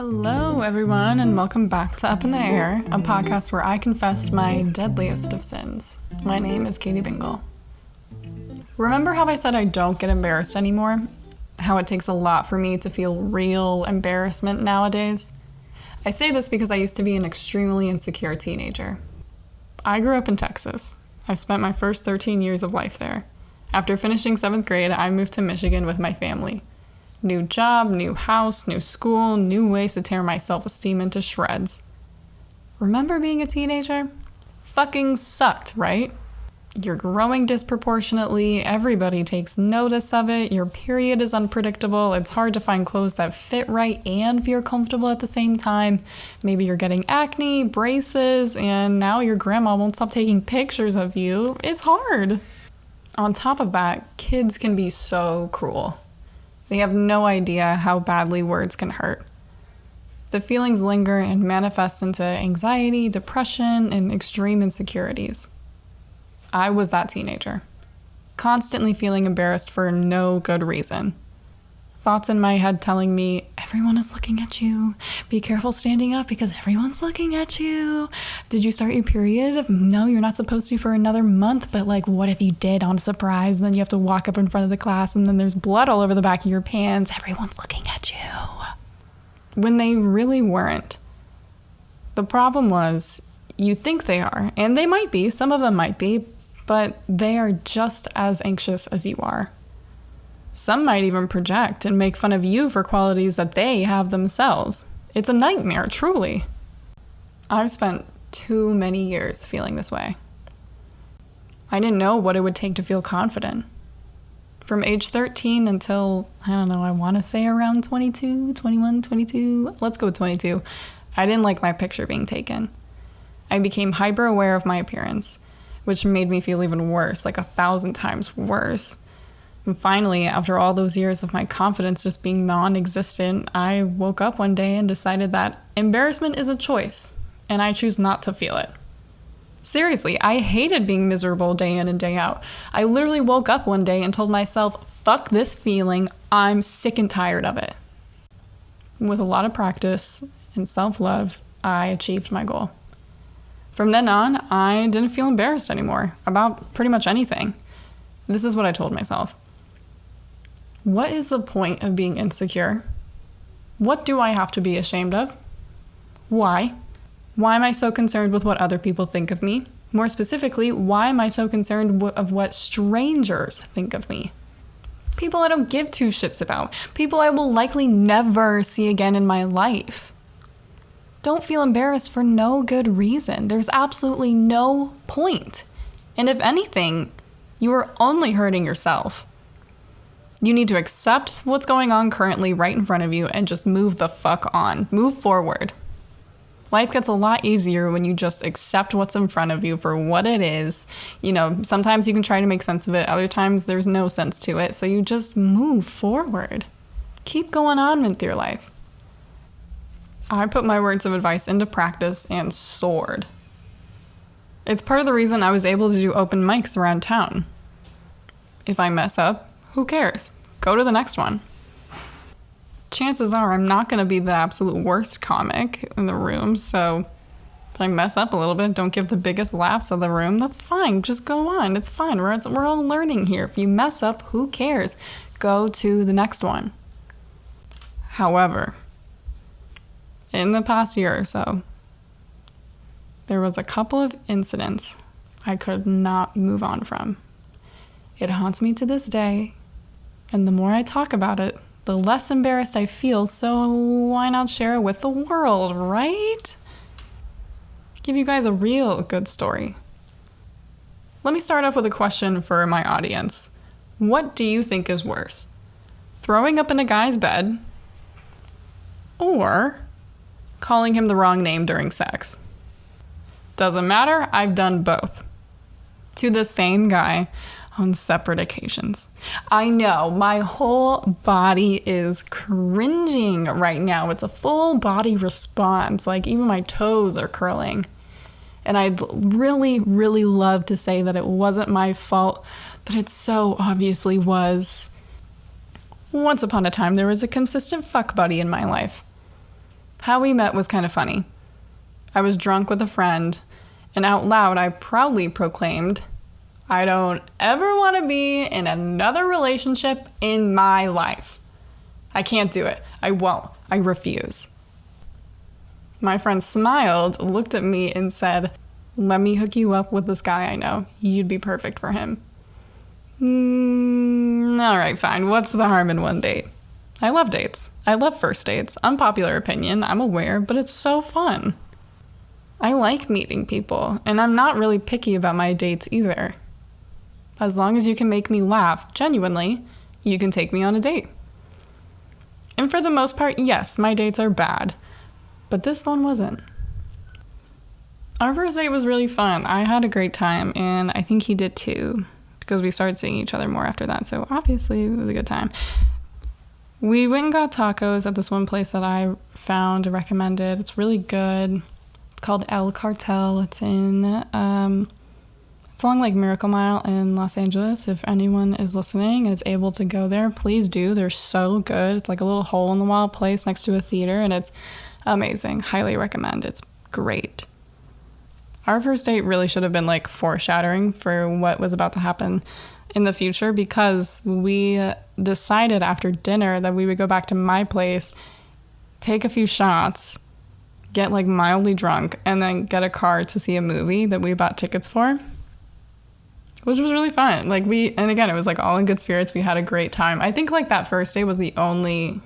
Hello, everyone, and welcome back to Up in the Air, a podcast where I confess my deadliest of sins. My name is Katie Bingle. Remember how I said I don't get embarrassed anymore? How it takes a lot for me to feel real embarrassment nowadays? I say this because I used to be an extremely insecure teenager. I grew up in Texas. I spent my first 13 years of life there. After finishing 7th grade, I moved to Michigan with my family. New job, new house, new school, new ways to tear my self-esteem into shreds. Remember being a teenager? Fucking sucked, right? You're growing disproportionately, everybody takes notice of it, your period is unpredictable, it's hard to find clothes that fit right and feel comfortable at the same time. Maybe you're getting acne, braces, and now your grandma won't stop taking pictures of you. It's hard. On top of that, kids can be so cruel. They have no idea how badly words can hurt. The feelings linger and manifest into anxiety, depression, and extreme insecurities. I was that teenager, constantly feeling embarrassed for no good reason. Thoughts in my head telling me, everyone is looking at you. Be careful standing up because everyone's looking at you. Did you start your period? No, you're not supposed to for another month, but what if you did on a surprise? And then you have to walk up in front of the class and then there's blood all over the back of your pants. Everyone's looking at you. When they really weren't. The problem was, you think they are, and they might be, some of them might be, but they are just as anxious as you are. Some might even project and make fun of you for qualities that they have themselves. It's a nightmare, truly. I've spent too many years feeling this way. I didn't know what it would take to feel confident. From age 13 until, I want to say around 22, 21, 22. Let's go with 22. I didn't like my picture being taken. I became hyper aware of my appearance, which made me feel even worse, 1,000 times worse. And finally, after all those years of my confidence just being non-existent, I woke up one day and decided that embarrassment is a choice, and I choose not to feel it. Seriously, I hated being miserable day in and day out. I literally woke up one day and told myself, fuck this feeling, I'm sick and tired of it. With a lot of practice and self-love, I achieved my goal. From then on, I didn't feel embarrassed anymore about pretty much anything. This is what I told myself. What is the point of being insecure? What do I have to be ashamed of? Why? Why am I so concerned with what other people think of me? More specifically, why am I so concerned of what strangers think of me? People I don't give two shits about. People I will likely never see again in my life. Don't feel embarrassed for no good reason. There's absolutely no point. And if anything, you are only hurting yourself. You need to accept what's going on currently right in front of you and just move the fuck on. Move forward. Life gets a lot easier when you just accept what's in front of you for what it is. Sometimes you can try to make sense of it. Other times there's no sense to it. So you just move forward. Keep going on with your life. I put my words of advice into practice and soared. It's part of the reason I was able to do open mics around town. If I mess up, who cares? Go to the next one. Chances are I'm not going to be the absolute worst comic in the room, so if I mess up a little bit, don't give the biggest laughs of the room, that's fine. Just go on. It's fine. We're all learning here. If you mess up, who cares? Go to the next one. However, in the past year or so, there was a couple of incidents I could not move on from. It haunts me to this day, and the more I talk about it, the less embarrassed I feel, so why not share it with the world, right? Give you guys a real good story. Let me start off with a question for my audience. What do you think is worse? Throwing up in a guy's bed or calling him the wrong name during sex? Doesn't matter, I've done both. To the same guy on separate occasions. I know, my whole body is cringing right now. It's a full body response. Even my toes are curling. And I'd really, really love to say that it wasn't my fault, but it so obviously was. Once upon a time, there was a consistent fuck buddy in my life. How we met was kind of funny. I was drunk with a friend, and out loud I proudly proclaimed, I don't ever want to be in another relationship in my life. I can't do it. I won't. I refuse. My friend smiled, looked at me, and said, let me hook you up with this guy I know. You'd be perfect for him. All right, fine. What's the harm in one date? I love dates. I love first dates. Unpopular opinion, I'm aware, but it's so fun. I like meeting people, and I'm not really picky about my dates either. As long as you can make me laugh, genuinely, you can take me on a date. And for the most part, yes, my dates are bad, but this one wasn't. Our first date was really fun. I had a great time, and I think he did too, because we started seeing each other more after that, so obviously it was a good time. We went and got tacos at this one place that I found and recommended. It's really good. It's called El Cartel. It's in, it's along like Miracle Mile in Los Angeles. If anyone is listening and is able to go there, please do. They're so good. It's like a little hole in the wall place next to a theater, and it's amazing. Highly recommend. It's great. Our first date really should have been like foreshadowing for what was about to happen in the future, because we decided after dinner that we would go back to my place, take a few shots, get like mildly drunk, and then get a car to see a movie that we bought tickets for, which was really fun. Like and again, it was like all in good spirits. We had a great time. I think like that first day was the only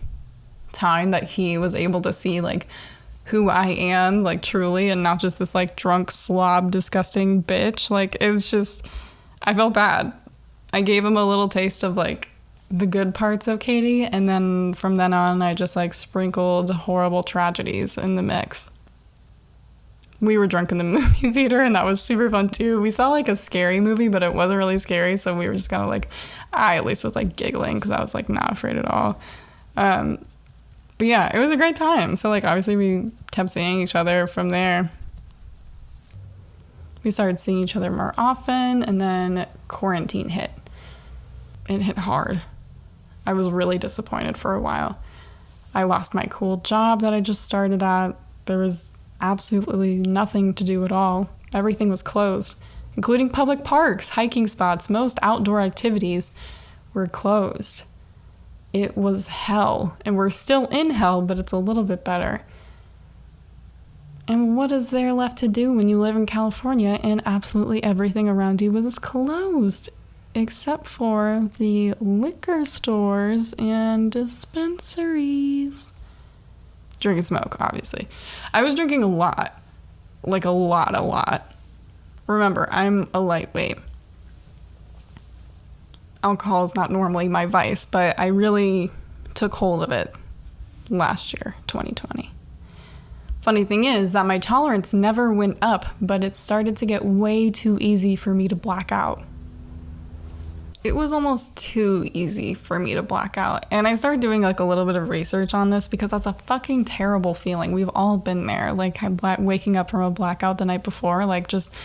time that he was able to see like who I am, like truly, and not just this like drunk slob disgusting bitch. Like it was just, I felt bad. I gave him a little taste of like the good parts of Katie, and then from then on I just like sprinkled horrible tragedies in the mix. We were drunk in the movie theater, and that was super fun too. We saw like a scary movie, but it wasn't really scary, so we were just kind of like, I at least was like giggling because I was like not afraid at all. But yeah, it was a great time. So like obviously we kept seeing each other from there. We started seeing each other more often, and then quarantine hit. It hit hard. I was really disappointed for a while. I lost my cool job that I just started at. There was absolutely nothing to do at all. Everything was closed, including public parks, hiking spots. Most outdoor activities were closed. It was hell, and we're still in hell, but it's a little bit better. And what is there left to do when you live in California and absolutely everything around you was closed, except for the liquor stores and dispensaries? Drink and smoke, obviously. I was drinking a lot. Like a lot. Remember, I'm a lightweight. Alcohol is not normally my vice, but I really took hold of it last year, 2020. Funny thing is that my tolerance never went up, but it started to get way too easy for me to black out. It was almost too easy for me to black out. And I started doing like a little bit of research on this because that's a fucking terrible feeling. We've all been there. Like waking up from a blackout the night before, like just,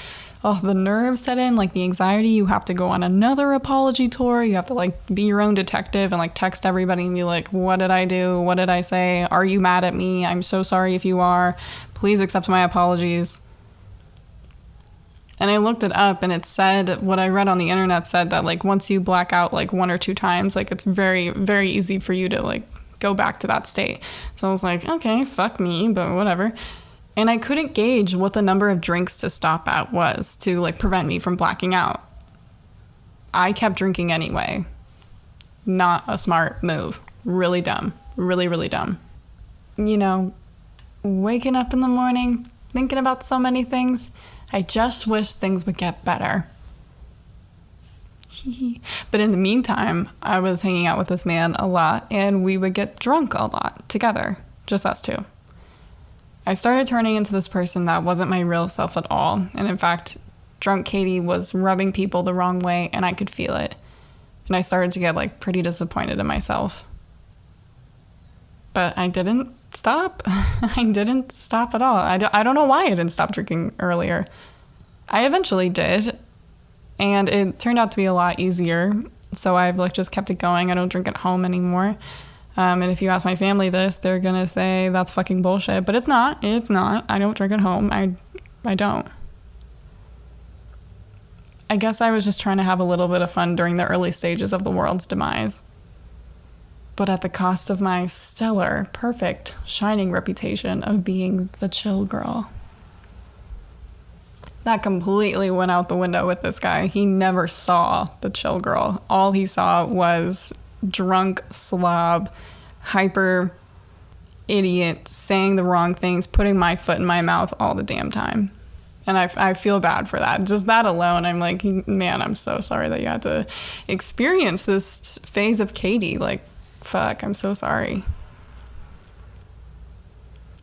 the nerves set in, like the anxiety. You have to go on another apology tour. You have to like be your own detective and like text everybody and be like, what did I do? What did I say? Are you mad at me? I'm so sorry if you are. Please accept my apologies. And I looked it up, and it said, what I read on the internet said that like once you black out like one or two times, like it's very, very easy for you to like go back to that state. So I was like, okay, fuck me, but whatever. And I couldn't gauge what the number of drinks to stop at was to like prevent me from blacking out. I kept drinking anyway. Not a smart move. Really dumb. Really, really dumb. You know, waking up in the morning, thinking about so many things. I just wish things would get better. But in the meantime, I was hanging out with this man a lot, and we would get drunk a lot together. Just us two. I started turning into this person that wasn't my real self at all. And in fact, drunk Katie was rubbing people the wrong way, and I could feel it. And I started to get like pretty disappointed in myself. But I didn't stop. I didn't stop at all. I don't know why I didn't stop drinking earlier. I eventually did, and it turned out to be a lot easier. So I've like just kept it going. I don't drink at home anymore. And if you ask my family this, they're going to say that's fucking bullshit. But it's not. It's not. I don't drink at home. I don't. I guess I was just trying to have a little bit of fun during the early stages of the world's demise. But at the cost of my stellar, perfect, shining reputation of being the chill girl. That completely went out the window with this guy. He never saw the chill girl. All he saw was drunk slob, hyper idiot, saying the wrong things, putting my foot in my mouth all the damn time. And I feel bad for that. Just that alone, I'm like, man, I'm so sorry that you had to experience this phase of Katie. Like, fuck, I'm so sorry.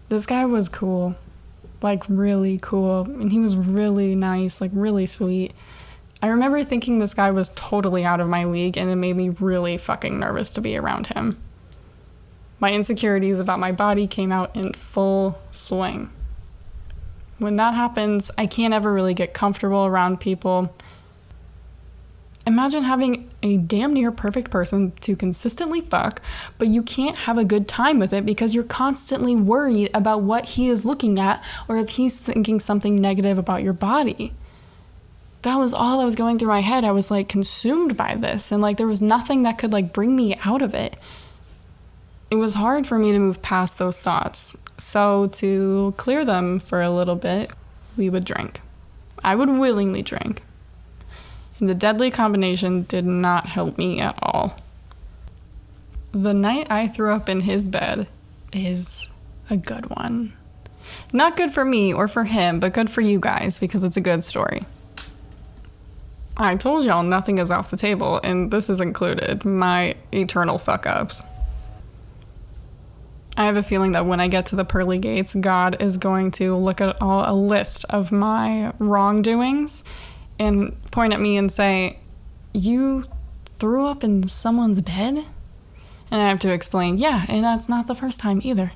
This guy was cool. Like, really cool. And he was really nice, like, really sweet. I remember thinking this guy was totally out of my league, and it made me really fucking nervous to be around him. My insecurities about my body came out in full swing. When that happens, I can't ever really get comfortable around people. Imagine having a damn near perfect person to consistently fuck, but you can't have a good time with it because you're constantly worried about what he is looking at or if he's thinking something negative about your body. That was all that was going through my head. I was like consumed by this, and like there was nothing that could like bring me out of it. It was hard for me to move past those thoughts. So to clear them for a little bit, we would drink. I would willingly drink. And the deadly combination did not help me at all. The night I threw up in his bed is a good one. Not good for me or for him, but good for you guys because it's a good story. I told y'all nothing is off the table, and this is included, my eternal fuck-ups. I have a feeling that when I get to the pearly gates, God is going to look at a list of my wrongdoings and point at me and say, you threw up in someone's bed? And I have to explain, yeah, and that's not the first time either.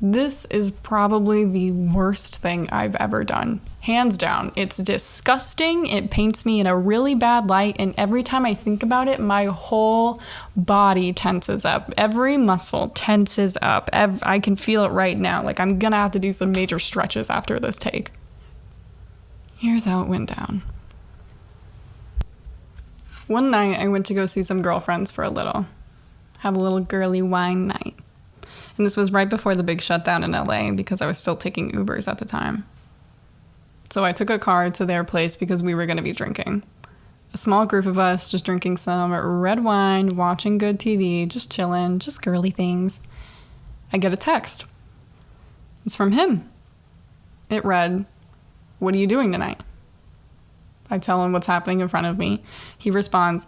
This is probably the worst thing I've ever done. Hands down. It's disgusting. It paints me in a really bad light. And every time I think about it, my whole body tenses up. Every muscle tenses up. I can feel it right now. Like I'm going to have to do some major stretches after this take. Here's how it went down. One night, I went to go see some girlfriends for a little. Have a little girly wine night. And this was right before the big shutdown in LA because I was still taking Ubers at the time. So I took a car to their place because we were going to be drinking. A small group of us just drinking some red wine, watching good TV, just chilling, just girly things. I get a text. It's from him. It read, "What are you doing tonight?" I tell him what's happening in front of me. He responds,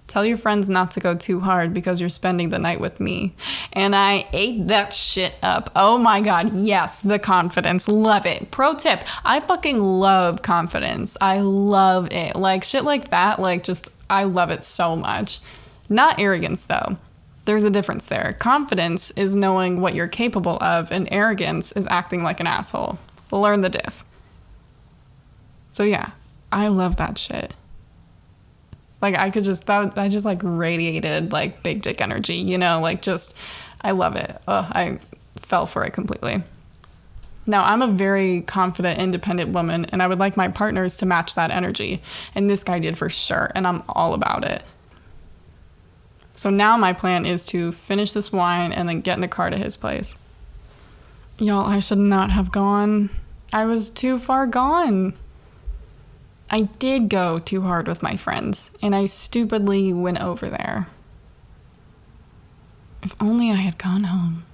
"Tell your friends not to go too hard because you're spending the night with me." And I ate that shit up. Oh my God, yes, the confidence. Love it. Pro tip, I fucking love confidence. I love it. Like shit like that, like just, I love it so much. Not arrogance though. There's a difference there. Confidence is knowing what you're capable of, and arrogance is acting like an asshole. Learn the diff. So yeah, I love that shit. Like I just like radiated like big dick energy, you know, like just, I love it. I fell for it completely. Now I'm a very confident, independent woman, and I would like my partners to match that energy. And this guy did for sure, and I'm all about it. So now my plan is to finish this wine and then get in a car to his place. Y'all, I should not have gone. I was too far gone. I did go too hard with my friends, and I stupidly went over there. If only I had gone home.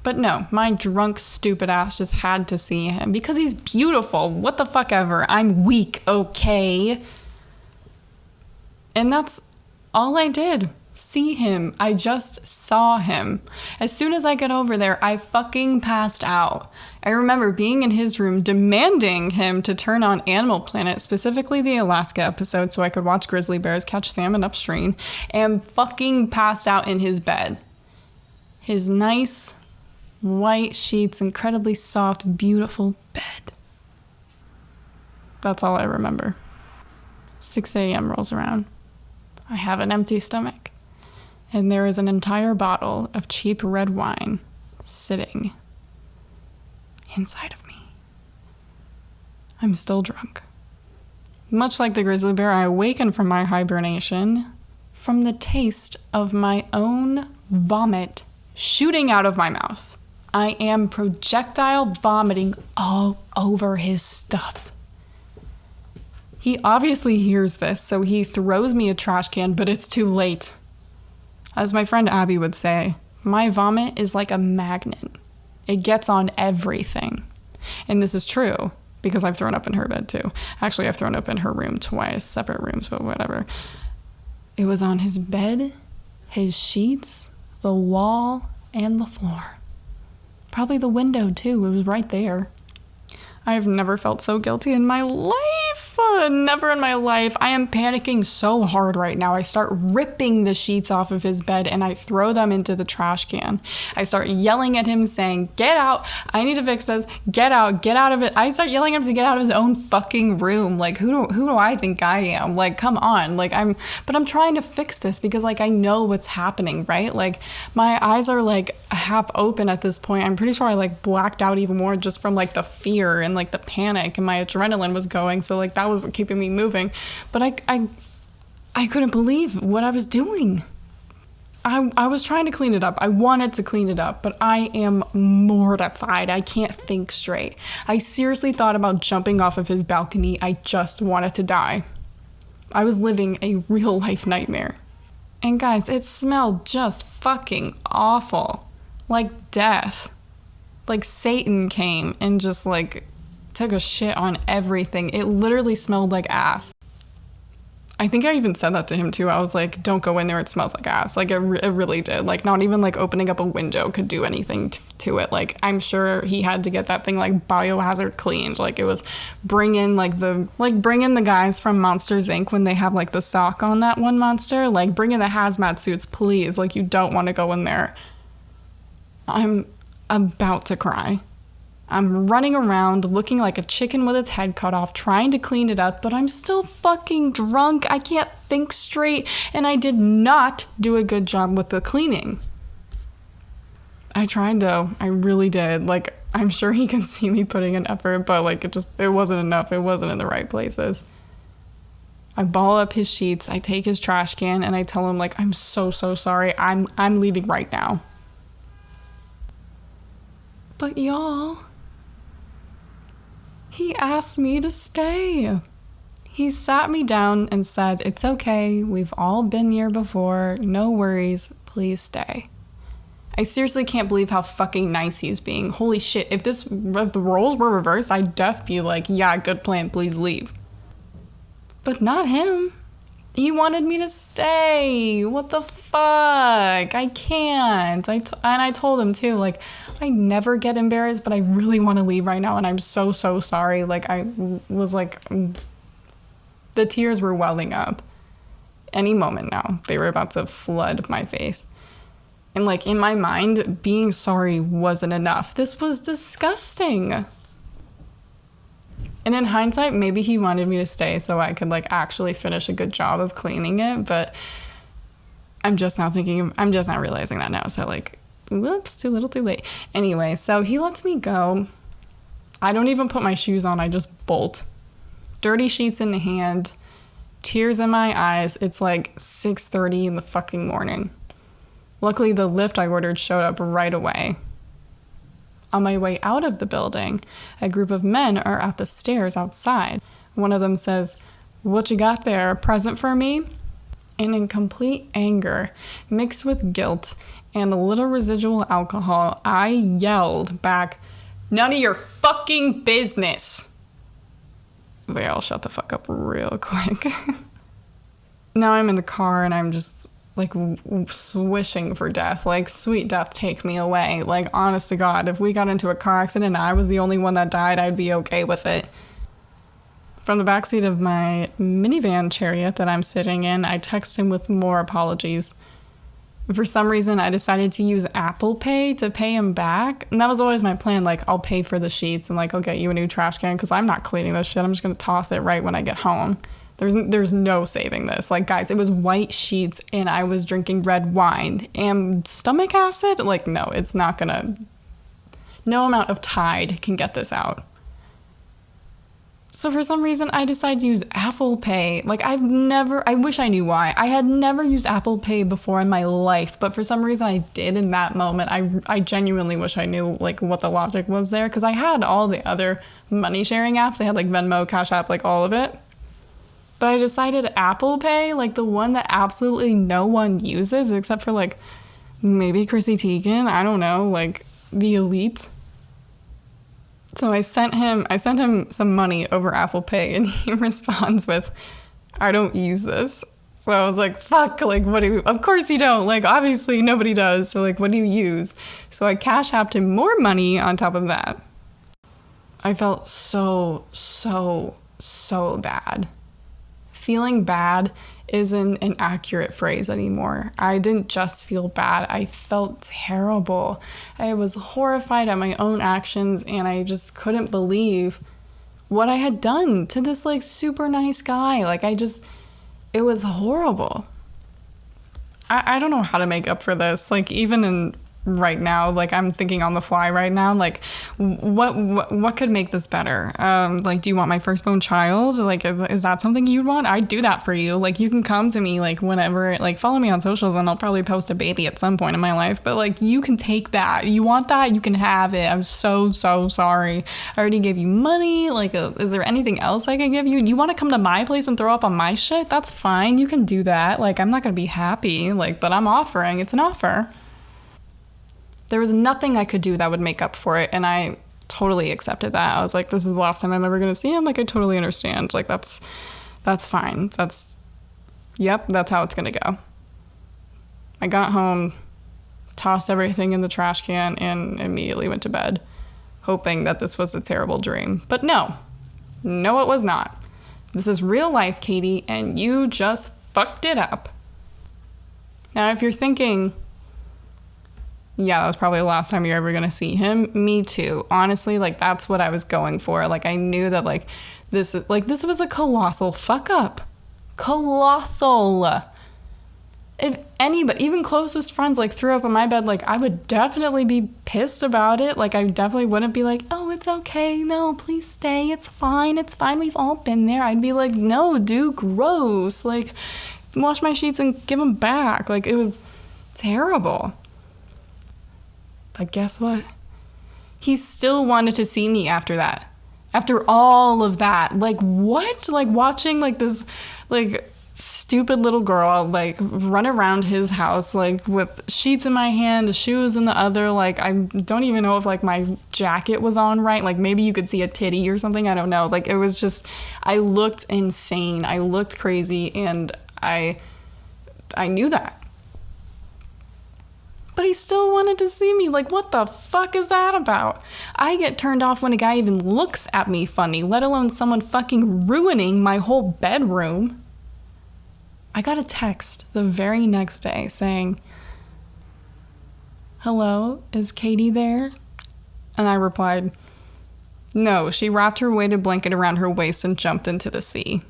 But no, my drunk, stupid ass just had to see him because he's beautiful. What the fuck ever. I'm weak, okay? And that's all I did. See him. I just saw him. As soon as I got over there, I fucking passed out. I remember being in his room demanding him to turn on Animal Planet, specifically the Alaska episode, so I could watch grizzly bears catch salmon upstream, and fucking passed out in his bed. His nice, white sheets, incredibly soft, beautiful bed. That's all I remember. 6 a.m. rolls around. I have an empty stomach. and there is an entire bottle of cheap red wine sitting inside of me. I'm still drunk. Much like the grizzly bear, I awaken from my hibernation from the taste of my own vomit shooting out of my mouth. I am projectile vomiting all over his stuff. He obviously hears this, so he throws me a trash can, but it's too late. As my friend Abby would say, my vomit is like a magnet. It gets on everything. And this is true, because I've thrown up in her bed too. Actually, I've thrown up in her room twice, separate rooms, but whatever. It was on his bed, his sheets, the wall, and the floor. Probably the window too, it was right there. I have never felt so guilty in my life. Never in my life. I am panicking so hard right now. I start ripping the sheets off of his bed and I throw them into the trash can. I start yelling at him saying, get out. I need to fix this. Get out of it. I start yelling at him to get out of his own fucking room. Like, who do I think I am? Like, come on. Like, I'm trying to fix this because like, I know what's happening, right? Like my eyes are like half open at this point. I'm pretty sure I like blacked out even more just from like the fear and like the panic, and my adrenaline was going. So like that was what keeping me moving. But I couldn't believe what I was doing. I was trying to clean it up. I wanted to clean it up, but I am mortified. I can't think straight. I seriously thought about jumping off of his balcony. I just wanted to die. I was living a real life nightmare. And guys, it smelled just fucking awful. Like death. Like Satan came and just like took a shit on everything. It literally smelled like ass. I think I even said that to him too. I was like, don't go in there, it smells like ass. Like it really did. Like not even like opening up a window could do anything to it. Like I'm sure he had to get that thing like biohazard cleaned. Like it was bring in the guys from Monsters Inc. when they have like the sock on that one monster. Like bring in the hazmat suits, please. Like you don't want to go in there. I'm about to cry. I'm running around looking like a chicken with its head cut off, trying to clean it up, but I'm still fucking drunk. I can't think straight, and I did not do a good job with the cleaning. I tried though. I really did. Like, I'm sure he can see me putting an effort, but like it wasn't enough. It wasn't in the right places. I ball up his sheets, I take his trash can, and I tell him like, I'm so sorry. I'm leaving right now. But y'all, he asked me to stay. He sat me down and said, it's okay, we've all been here before, no worries, please stay. I seriously can't believe how fucking nice he's being. Holy shit, if the roles were reversed, I'd def be like, yeah, good plan, please leave. But not him. He wanted me to stay. What the fuck? I can't. And I told him too, like, I never get embarrassed, but I really want to leave right now, and I'm so sorry. Like, I was like, the tears were welling up. Any moment now, they were about to flood my face. And like, in my mind, being sorry wasn't enough. This was disgusting. And in hindsight, maybe he wanted me to stay so I could like actually finish a good job of cleaning it, but I'm just not realizing that now. So like, whoops, too little too late. Anyway, so he lets me go. I don't even put my shoes on, I just bolt. Dirty sheets in the hand, tears in my eyes. It's like 6:30 in the fucking morning. Luckily, the lift I ordered showed up right away. On my way out of the building, a group of men are at the stairs outside. One of them says, "What you got there, a present for me?" And in complete anger, mixed with guilt and a little residual alcohol, I yelled back, "None of your fucking business." They all shut the fuck up real quick. Now I'm in the car and I'm just like swishing for death. Like, sweet death, take me away. Like, honest to God, if we got into a car accident and I was the only one that died, I'd be okay with it. From the backseat of my minivan chariot that I'm sitting in, I text him with more apologies. For some reason, I decided to use Apple Pay to pay him back. And that was always my plan. Like, I'll pay for the sheets and like, I'll get you a new trash can because I'm not cleaning this shit. I'm just going to toss it right when I get home. There's no saving this. Like, guys, it was white sheets and I was drinking red wine and stomach acid. Like, no, it's not gonna, no amount of Tide can get this out. So for some reason, I decided to use Apple Pay. Like, I wish I knew why. I had never used Apple Pay before in my life, but for some reason I did in that moment. I genuinely wish I knew, like, what the logic was there, because I had all the other money sharing apps. I had, like, Venmo, Cash App, like, all of it. But I decided Apple Pay, like, the one that absolutely no one uses, except for, like, maybe Chrissy Teigen, I don't know, like, the elite. So I sent him some money over Apple Pay, and he responds with, "I don't use this." So I was like, fuck, like, what do you, of course you don't, like, obviously nobody does, so, like, what do you use? So I Cash Apped him more money on top of that. I felt so bad. Feeling bad isn't an accurate phrase anymore. I didn't just feel bad. I felt terrible. I was horrified at my own actions, and I just couldn't believe what I had done to this, like, super nice guy. Like, it was horrible. I don't know how to make up for this. Like, even in right now, like, I'm thinking on the fly right now, like, what could make this better? Like, do you want my firstborn child? Like, is that something you'd want? I'd do that for you. Like, you can come to me, like, whenever, like, follow me on socials, and I'll probably post a baby at some point in my life, but, like, you can take that. You want that? You can have it. I'm so sorry. I already gave you money. Like, is there anything else I can give you? You want to come to my place and throw up on my shit? That's fine. You can do that. Like, I'm not gonna be happy, like, but I'm offering. It's an offer. There was nothing I could do that would make up for it, and I totally accepted that. I was like, this is the last time I'm ever going to see him. Like, I totally understand. Like, that's fine. That's how it's going to go. I got home, tossed everything in the trash can, and immediately went to bed, hoping that this was a terrible dream. But no, it was not. This is real life, Katie, and you just fucked it up. Now, if you're thinking, yeah, that was probably the last time you're ever going to see him, me too. Honestly, like, that's what I was going for. Like, I knew that, like, this was a colossal fuck up. Colossal. If anybody, even closest friends, like, threw up on my bed, like, I would definitely be pissed about it. Like, I definitely wouldn't be like, oh, it's okay. No, please stay. It's fine. We've all been there. I'd be like, no, dude, gross. Like, wash my sheets and give them back. Like, it was terrible. But guess what? He still wanted to see me after that. After all of that. Like, what? Like, watching, like, this, like, stupid little girl, like, run around his house, like, with sheets in my hand, shoes in the other. Like, I don't even know if, like, my jacket was on right. Like, maybe you could see a titty or something. I don't know. Like, it was just, I looked insane. I looked crazy, and I knew that. But he still wanted to see me. Like, what the fuck is that about? I get turned off when a guy even looks at me funny, let alone someone fucking ruining my whole bedroom. I got a text the very next day saying, "Hello, is Katie there?" And I replied, "No, she wrapped her weighted blanket around her waist and jumped into the sea."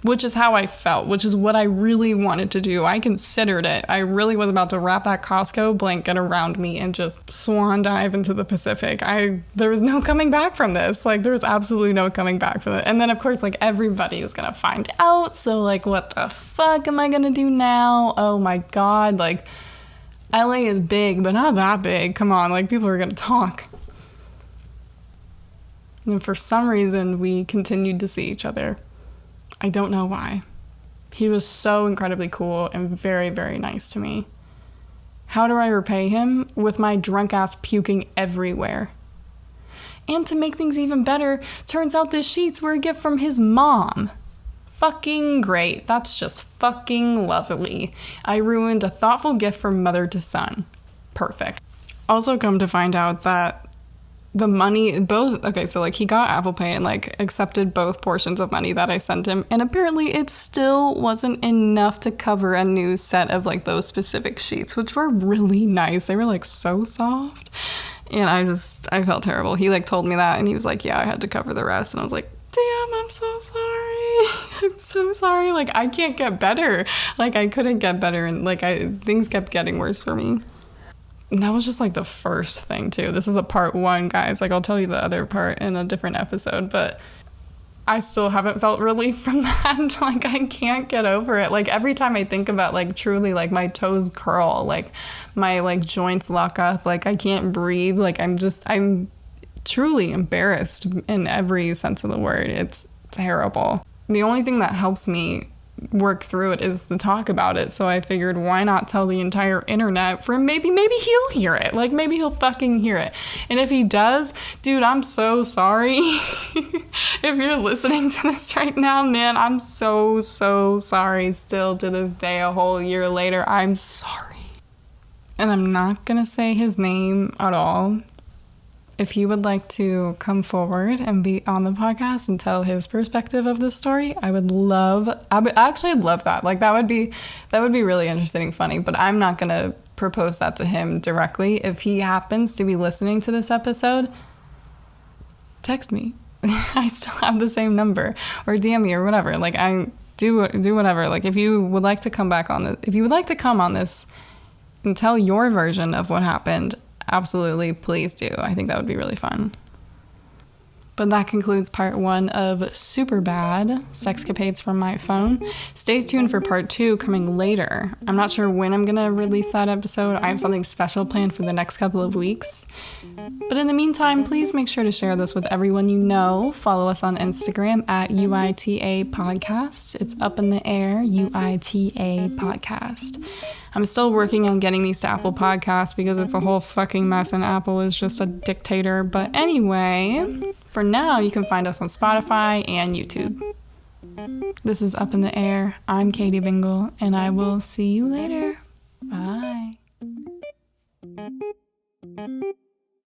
Which is how I felt, which is what I really wanted to do. I considered it. I really was about to wrap that Costco blanket around me and just swan dive into the Pacific. There was no coming back from this. Like, there was absolutely no coming back from it. And then, of course, like, everybody was gonna find out. So, like, what the fuck am I gonna do now? Oh my God. Like, LA is big, but not that big. Come on, like, people are gonna talk. And for some reason, we continued to see each other. I don't know why. He was so incredibly cool and very, very nice to me. How do I repay him? With my drunk ass puking everywhere. And to make things even better, turns out the sheets were a gift from his mom. Fucking great. That's just fucking lovely. I ruined a thoughtful gift from mother to son. Perfect. Also, come to find out that the money, so, like, he got Apple Pay and, like, accepted both portions of money that I sent him, and apparently it still wasn't enough to cover a new set of, like, those specific sheets, which were really nice. They were, like, so soft, and I felt terrible. He, like, told me that, and he was like, yeah, I had to cover the rest, and I was like, Damn, I'm so sorry. I'm so sorry. Like, I can't get better. Like, I couldn't get better, and like, things kept getting worse for me. And that was just like the first thing too. This is a part 1, guys. Like, I'll tell you the other part in a different episode, but I still haven't felt relief from that. Like, I can't get over it. Like, every time I think about, like, truly, like, my toes curl, like, my, like, joints lock up, like, I can't breathe. Like, I'm truly embarrassed in every sense of the word. It's terrible. The only thing that helps me work through it is to talk about it. So I figured, why not tell the entire internet? For maybe he'll hear it. Like, maybe he'll fucking hear it. And if he does, dude, I'm so sorry. If you're listening to this right now, man, I'm so sorry. Still to this day, a whole year later, I'm sorry. And I'm not gonna say his name at all. If he would like to come forward and be on the podcast and tell his perspective of this story, I would actually love that. Like, that would be really interesting and funny, but I'm not going to propose that to him directly. If he happens to be listening to this episode, text me. I still have the same number, or DM me or whatever. Like, I do whatever. Like, if you would like to come on this and tell your version of what happened, absolutely, please do. I think that would be really fun. But that concludes part 1 of Superbad, Sexcapades from my phone. Stay tuned for part 2 coming later. I'm not sure when I'm going to release that episode. I have something special planned for the next couple of weeks. But in the meantime, please make sure to share this with everyone you know. Follow us on Instagram at UITA Podcast. It's Up in the Air, UITA Podcast. I'm still working on getting these to Apple Podcasts because it's a whole fucking mess and Apple is just a dictator. But anyway, for now, you can find us on Spotify and YouTube. This is Up in the Air. I'm Katie Bingle, and I will see you later. Bye.